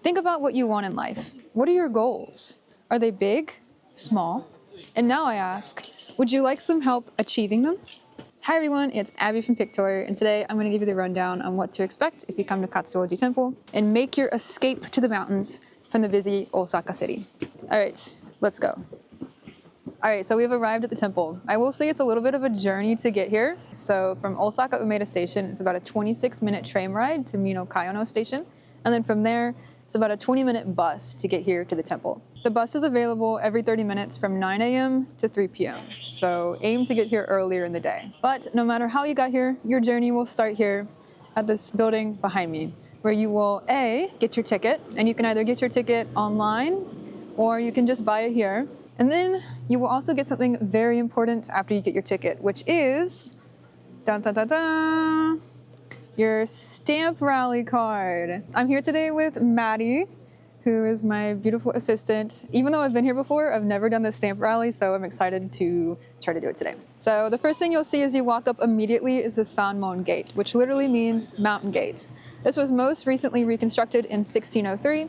Think about what you want in life. What are your goals? Are they big, small? And now I ask, would you like some help achieving them? Hi everyone, it's Abby from Pictory, and today I'm going to give you the rundown on what to expect if you come to Katsuoji Temple and make your escape to the mountains from the busy Osaka city. Alright, let's go. Alright, so we've arrived at the temple. I will say it's a little bit of a journey to get here. So from Osaka Umeda Station, it's about a 26-minute train ride to Mino Kayono Station. And then from there, it's about a 20-minute bus to get here to the temple. The bus is available every 30 minutes from 9 a.m. to 3 p.m. So aim to get here earlier in the day. But no matter how you got here, your journey will start here at this building behind me, where you will A, get your ticket, and you can either get your ticket online or you can just buy it here. And then you will also get something very important after you get your ticket, which is dun, dun, dun, dun, your stamp rally card. I'm here today with Maddie, who is my beautiful assistant. Even though I've been here before, I've never done the stamp rally, so I'm excited to try to do it today. So the first thing you'll see as you walk up immediately is the Sanmon Gate, which literally means mountain gate. This was most recently reconstructed in 1603,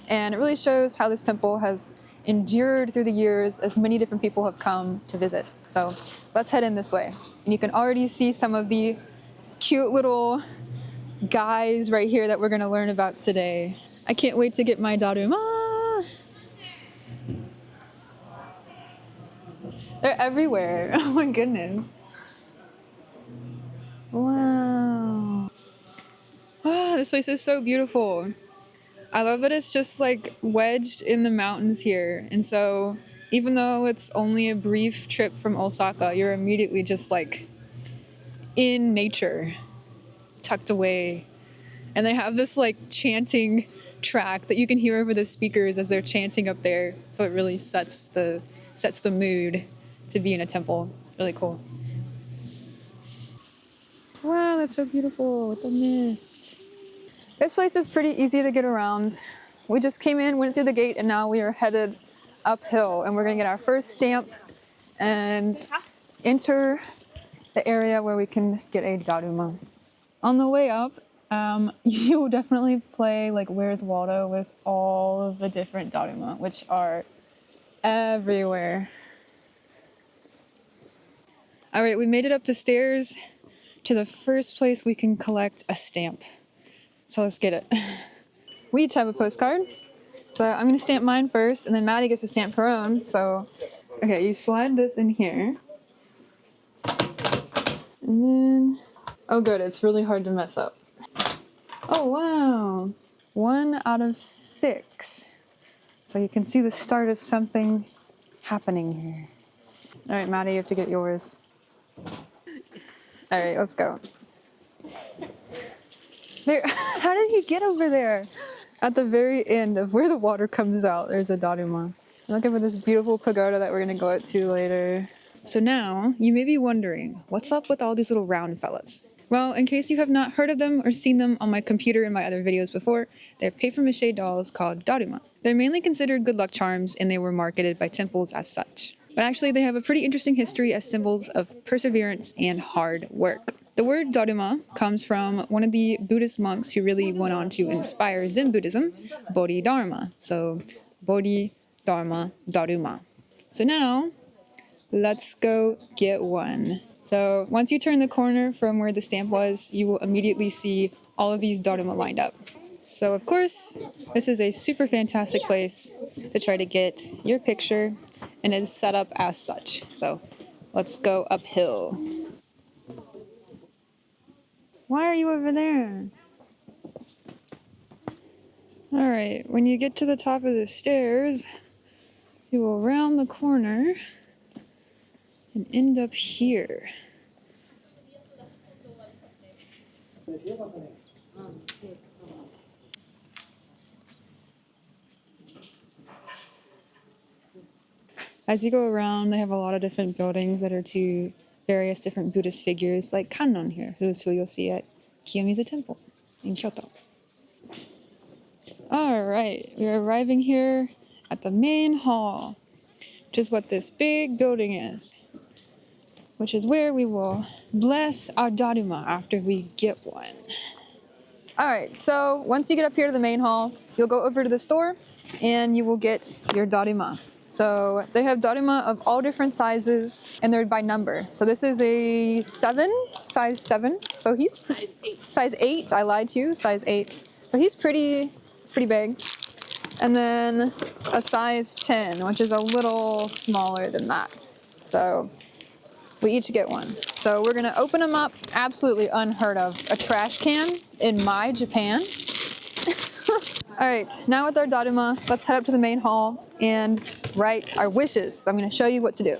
and it really shows how this temple has endured through the years as many different people have come to visit. So let's head in this way. And you can already see some of the cute little guys right here that we're going to learn about today. I can't wait to get my daruma. They're everywhere. Oh my goodness. Wow. Wow, this place is so beautiful. I love that it's just like wedged in the mountains here. And so even though it's only a brief trip from Osaka, you're immediately just like in nature, tucked away. And they have this like chanting track that you can hear over the speakers as they're chanting up there. So it really sets the mood to be in a temple. Really cool. Wow, that's so beautiful with the mist. This place is pretty easy to get around. We just came in, went through the gate, and now we are headed uphill. And we're gonna get our first stamp and enter the area where we can get a daruma. On the way up, you will definitely play like Where's Waldo with all of the different daruma, which are everywhere. All right, we made it up the stairs to the first place we can collect a stamp. So let's get it. We each have a postcard. So I'm gonna stamp mine first, and then Maddie gets to stamp her own. So, okay, you slide this in here. And then, oh good, it's really hard to mess up. Oh wow, 1 out of 6. So you can see the start of something happening here. All right, Maddie, you have to get yours. All right, let's go. There, how did he get over there? At the very end of where the water comes out, there's a daruma. I'm looking for this beautiful pagoda that we're gonna go to later. So now, you may be wondering, what's up with all these little round fellas? Well, in case you have not heard of them or seen them on my computer in my other videos before, they're papier-mâché dolls called daruma. They're mainly considered good luck charms, and they were marketed by temples as such. But actually, they have a pretty interesting history as symbols of perseverance and hard work. The word daruma comes from one of the Buddhist monks who really went on to inspire Zen Buddhism, Bodhidharma. So, Bodhi, Dharma, Daruma. So now, let's go get one. So once you turn the corner from where the stamp was, you will immediately see all of these daruma lined up. So of course, this is a super fantastic place to try to get your picture, and it's set up as such. So let's go uphill. Why are you over there? All right, when you get to the top of the stairs, you will round the corner and end up here. As you go around, they have a lot of different buildings that are to various different Buddhist figures, like Kannon here, who's who you'll see at Kiyomizu Temple in Kyoto. All right, we're arriving here at the main hall, which is what this big building is, which is where we will bless our daruma after we get one. All right, so once you get up here to the main hall, you'll go over to the store and you will get your daruma. So they have daruma of all different sizes and they're by number. So this is a size 7. So he's Size 8. Size 8, I lied to you, size 8. But he's pretty big. And then a size 10, which is a little smaller than that. So we each get one. So we're gonna open them up. Absolutely unheard of. A trash can in my Japan. All right, now with our daruma, let's head up to the main hall and write our wishes. So I'm gonna show you what to do.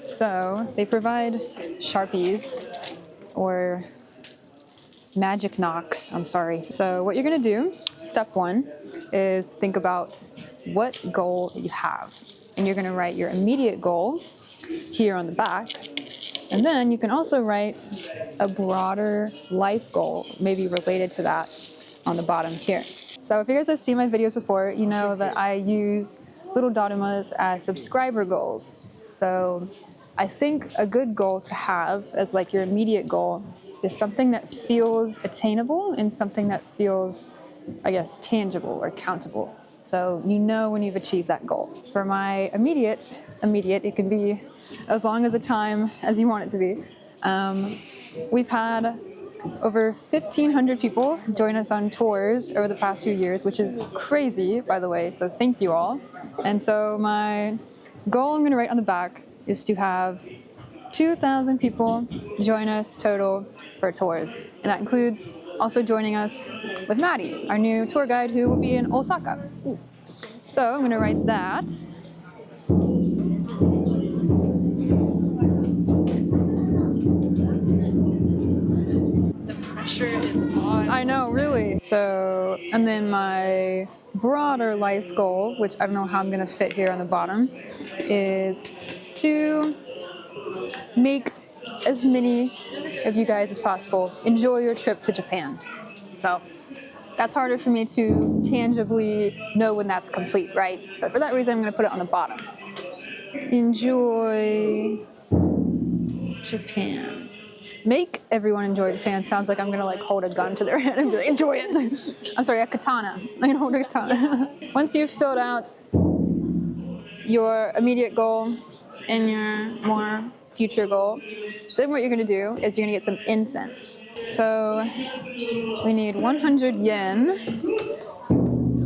So they provide Sharpies or magic knocks, I'm sorry. So what you're gonna do, step 1, is think about what goal you have. And you're gonna write your immediate goal here on the back. And then you can also write a broader life goal, maybe related to that, on the bottom here. So if you guys have seen my videos before, you know that I use little darumas as subscriber goals. So I think a good goal to have as like your immediate goal is something that feels attainable and something that feels, I guess, tangible or countable. So you know when you've achieved that goal. For my immediate, it can be as long as a time as you want it to be. We've had over 1,500 people join us on tours over the past few years, which is crazy, by the way, so thank you all. And so my goal I'm gonna write on the back is to have 2,000 people join us total for tours. And that includes also joining us with Maddie, our new tour guide who will be in Osaka. So I'm gonna write that. Pressure is on. I know, really. So, and then my broader life goal, which I don't know how I'm gonna fit here on the bottom, is to make as many of you guys as possible enjoy your trip to Japan. So that's harder for me to tangibly know when that's complete, right? So for that reason, I'm gonna put it on the bottom. Enjoy Japan. Make everyone enjoy Japan sounds like I'm gonna like hold a gun to their head and be like, enjoy it. I'm sorry, a katana. I'm gonna hold a katana. Once you've filled out your immediate goal and your more future goal, then what you're gonna do is you're gonna get some incense. So we need 100 yen.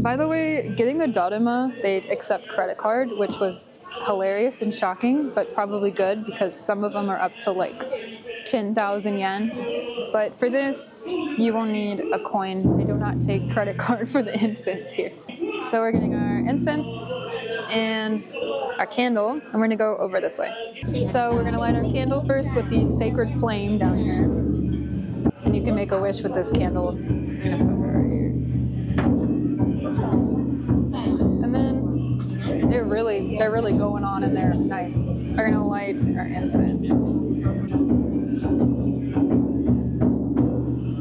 By the way, getting the daruma, they accept credit card, which was hilarious and shocking, but probably good because some of them are up to like 10,000 yen. But for this, you will need a coin. They do not take credit card for the incense here. So we're getting our incense and our candle, and we're gonna go over this way. So we're gonna light our candle first with the sacred flame down here. And you can make a wish with this candle. I'm gonna put her right here. And then they're really going on in there. Nice. We're gonna light our incense.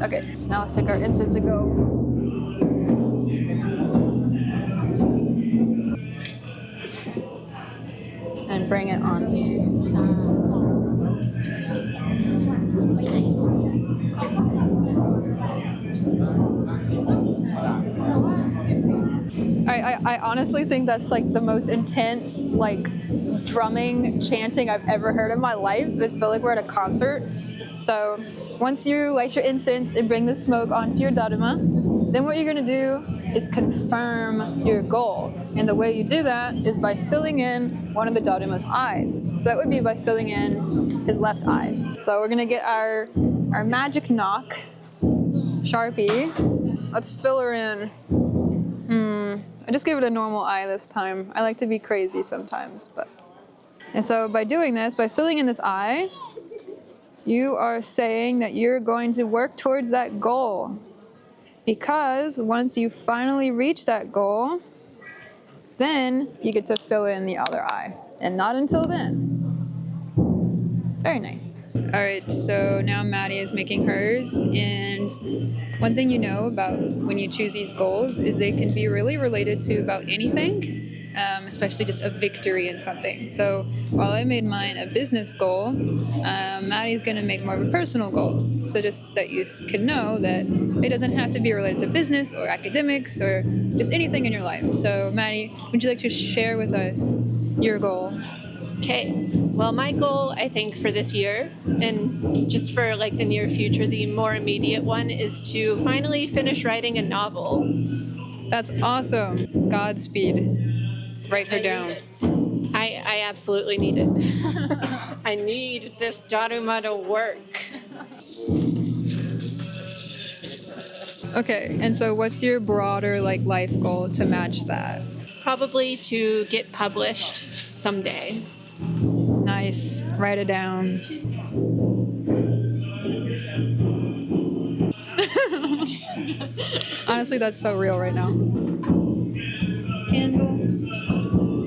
Okay, so now let's take our incense and go. And bring it on to. I honestly think that's like the most intense, like drumming, chanting I've ever heard in my life. I feel like we're at a concert. So once you light your incense and bring the smoke onto your daruma, then what you're gonna do is confirm your goal. And the way you do that is by filling in one of the daruma's eyes. So that would be by filling in his left eye. So we're gonna get our magic knock Sharpie. Let's fill her in. I just gave it a normal eye this time. I like to be crazy sometimes, but. And so by doing this, by filling in this eye, you are saying that you're going to work towards that goal. Because once you finally reach that goal, then you get to fill in the other eye. And not until then. Very nice. All right, so now Maddie is making hers. And one thing you know about when you choose these goals is they can be really related to about anything. especially just a victory in something. So while I made mine a business goal, Maddie's going to make more of a personal goal. So just that you can know that it doesn't have to be related to business or academics or just anything in your life. So Maddie, would you like to share with us your goal? Okay. Well, my goal, I think, for this year, and just for like the near future, the more immediate one, is to finally finish writing a novel. That's awesome. Godspeed. Write her down. I absolutely need it. I need this daruma to work. Okay, and so what's your broader life goal to match that? Probably to get published someday. Nice. Write it down. Honestly, that's so real right now. Candle.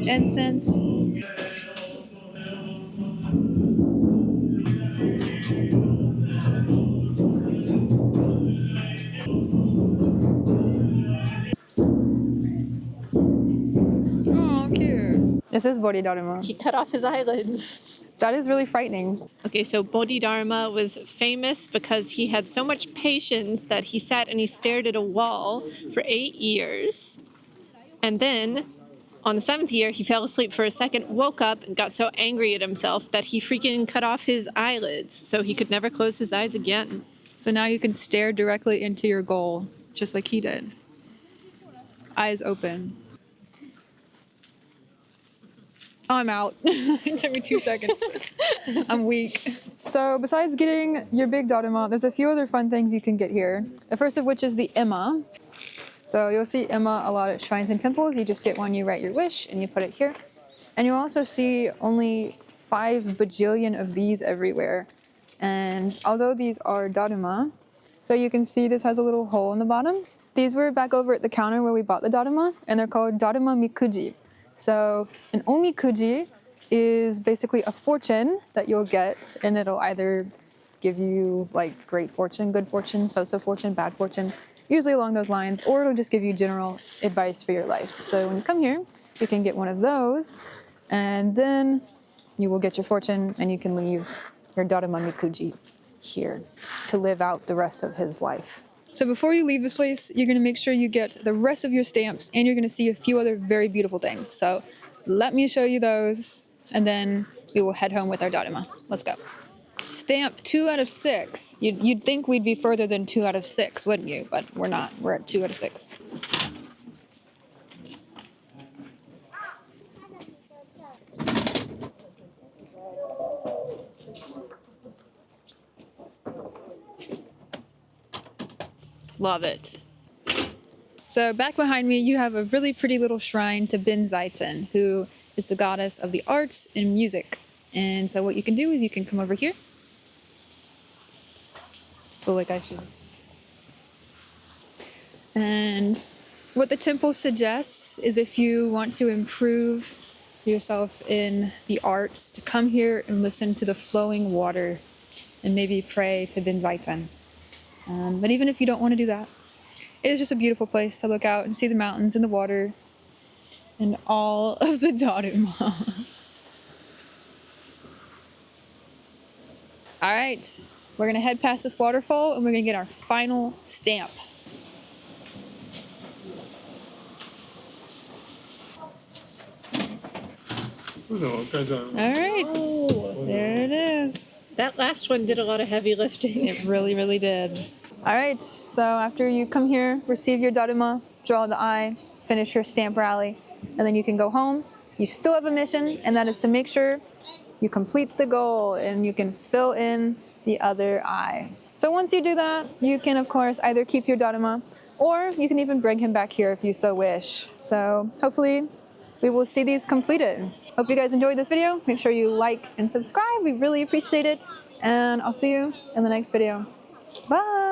Incense. Oh, cute. This is Bodhidharma. He cut off his eyelids. That is really frightening. Okay, so Bodhidharma was famous because he had so much patience that he sat and he stared at a wall for 8 years. And then, on the 7th year, he fell asleep for a second, woke up, and got so angry at himself that he freaking cut off his eyelids so he could never close his eyes again. So now you can stare directly into your goal, just like he did. Eyes open. Oh, I'm out. It took me 2 seconds. I'm weak. So besides getting your big daruma, there's a few other fun things you can get here. The first of which is the emma. So you'll see emma a lot at shrines and temples. You just get one, you write your wish, and you put it here. And you'll also see only 5 bajillion of these everywhere. And although these are daruma, so you can see this has a little hole in the bottom. These were back over at the counter where we bought the daruma, and they're called daruma-mikuji. So an omikuji is basically a fortune that you'll get, and it'll either give you like great fortune, good fortune, so-so fortune, bad fortune, usually along those lines, or it'll just give you general advice for your life. So when you come here, you can get one of those, and then you will get your fortune, and you can leave your daruma-mikuji here to live out the rest of his life. So before you leave this place, you're going to make sure you get the rest of your stamps, and you're going to see a few other very beautiful things. So let me show you those, and then we will head home with our daruma. Let's go. Stamp 2 out of 6. You'd think we'd be further than 2 out of 6, wouldn't you? But we're not. We're at 2 out of 6. Love it. So back behind me, you have a really pretty little shrine to Binzaiten, who is the goddess of the arts and music. And so what you can do is you can come over here. Feel like I should. And what the temple suggests is if you want to improve yourself in the arts, to come here and listen to the flowing water and maybe pray to Binzaiten. But even if you don't want to do that, it is just a beautiful place to look out and see the mountains and the water and all of the daruma. All right, we're going to head past this waterfall and we're going to get our final stamp. All right, there it is. That last one did a lot of heavy lifting. It really, really did. All right, so after you come here, receive your daruma, draw the eye, finish your stamp rally, and then you can go home. You still have a mission, and that is to make sure you complete the goal and you can fill in the other eye. So once you do that, you can, of course, either keep your daruma, or you can even bring him back here if you so wish. So hopefully we will see these completed. Hope you guys enjoyed this video. Make sure you like and subscribe. We really appreciate it. And I'll see you in the next video. Bye.